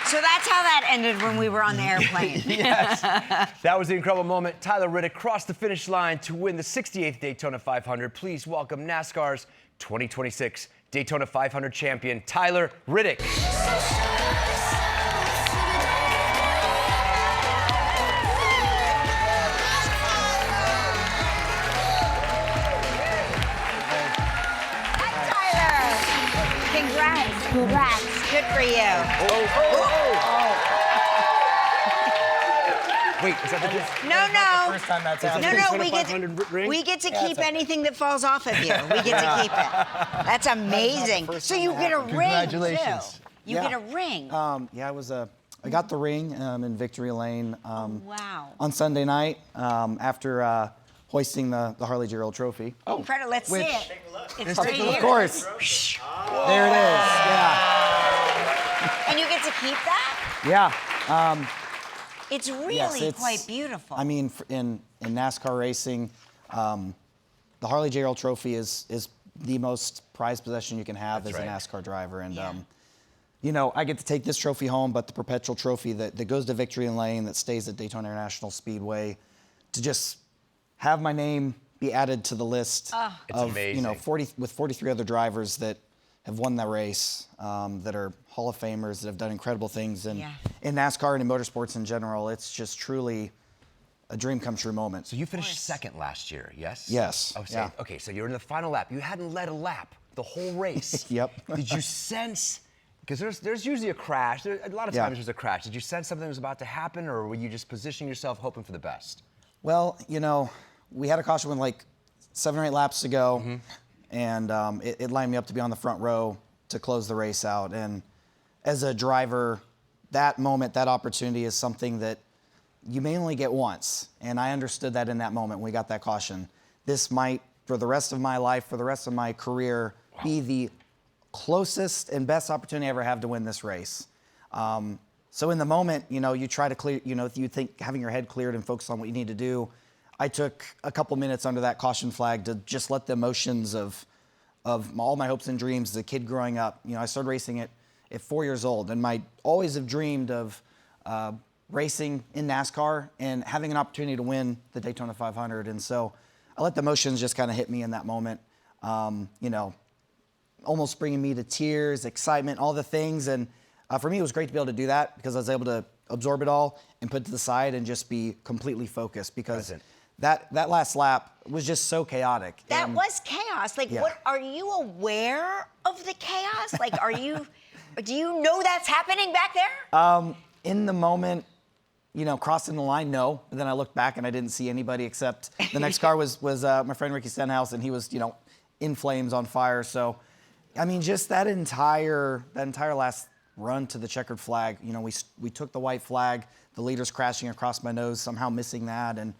So that's how that ended when we were on the airplane. Yes. That was the incredible moment. Tyler Reddick crossed the finish line to win the 68th Daytona 500. Please welcome NASCAR's 2026 Daytona 500 champion, Tyler Reddick. Congrats. Congrats. Good for you. Wait, is that the No. First time that's happened. No, we get to keep anything that falls off of you. We get to keep it. That's amazing. So you get a ring, Congratulations. too. You get a ring. Yeah, I got the ring in Victory Lane Wow. on Sunday night after hoisting the Harley Gerald Trophy. Incredible. Let's see it. It's right here. Of course. There it is. And you get to keep that? Yeah. It's really it's quite beautiful. I mean, in NASCAR racing, the Harley Gerald Trophy is the most prized possession you can have as a NASCAR driver. And, you know, I get to take this trophy home, but the perpetual trophy that goes to Victory Lane, that stays at Daytona International Speedway, to just have my name be added to the list of, you know, 43 other drivers that have won that race, that are Hall of Famers, that have done incredible things in NASCAR and in motorsports in general. It's just truly a dream come true moment. So you finished second last year, yes? Yes. Oh, so, okay, so you're in the final lap. You hadn't led a lap the whole race. Yep. Did you sense, because there's usually a crash, a lot of times there's a crash. Did you sense something was about to happen, or were you just positioning yourself hoping for the best? Well, you know, we had a caution with like 7 or 8 laps to go, and it lined me up to be on the front row to close the race out. And as a driver, that moment, that opportunity is something that you may only get once. And I understood that in that moment when we got that caution. This might, for the rest of my life, for the rest of my career, be the closest and best opportunity I ever have to win this race. So in the moment, you know, you try to clear, you know, if you think having your head cleared and focus on what you need to do. I took a couple minutes under that caution flag to just let the emotions of all my hopes and dreams as a kid growing up. You know, I started racing at 4 years old, and I always have dreamed of racing in NASCAR and having an opportunity to win the Daytona 500. And so I let the emotions just kind of hit me in that moment, you know, almost bringing me to tears, excitement, all the things. And for me, it was great to be able to do that because I was able to absorb it all and put it to the side and just be completely focused because that last lap was just so chaotic. That was chaos. Like, what, are you aware of the chaos? Like, do you know that's happening back there? In the moment, you know, crossing the line, no. But then I looked back and I didn't see anybody except the next car was my friend Ricky Stenhouse, and he was, you know, in flames, on fire. So, I mean, just that entire last run to the checkered flag. You know, we took the white flag, the leader's crashing across my nose, somehow missing that. And,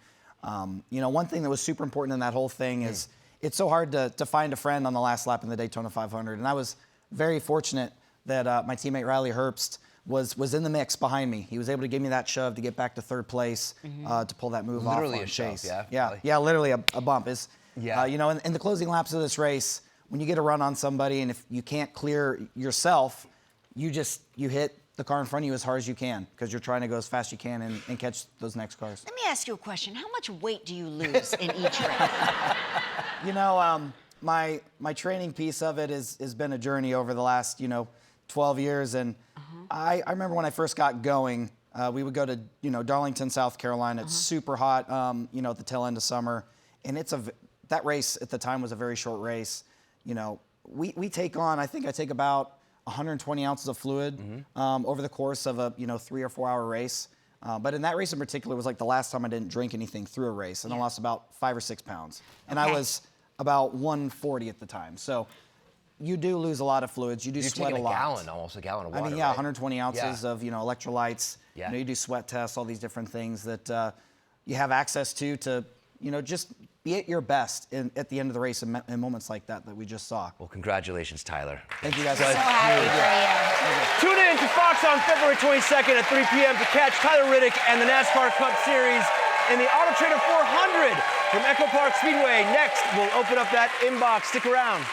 you know, one thing that was super important in that whole thing is it's so hard to find a friend on the last lap in the Daytona 500. And I was very fortunate that my teammate Riley Herbst was in the mix behind me. He was able to give me that shove to get back to third place, to pull that move off on Chase. Literally a bump. You know, in the closing laps of this race, when you get a run on somebody and if you can't clear yourself, you hit the car in front of you as hard as you can because you're trying to go as fast as you can and catch those next cars. Let me ask you a question. How much weight do you lose in each race? You know, my training piece of it has been a journey over the last, you know, 12 years. And I remember when I first got going, we would go to, you know, Darlington, South Carolina. It's super hot, you know, at the tail end of summer. And that race at the time was a very short race. You know, we take on, I think I take about 120 ounces of fluid over the course of a 3 or 4 hour race. But in that race in particular, it was like the last time I didn't drink anything through a race, and I lost about 5 or 6 pounds. And I was about 140 at the time. So you do lose a lot of fluids. You do sweat a lot. Almost a gallon of water. I mean, 120 ounces of, you know, electrolytes. You know, you do sweat tests, all these different things that you have access to, you know, just be at your best at the end of the race in moments like that we just saw. Well, congratulations, Tyler. Thank you guys. So happy for you. Tune in to Fox on February 22nd at 3 p.m. to catch Tyler Reddick and the NASCAR Cup Series in the Auto Trader 400 from Echo Park Speedway. Next, we'll open up that inbox. Stick around.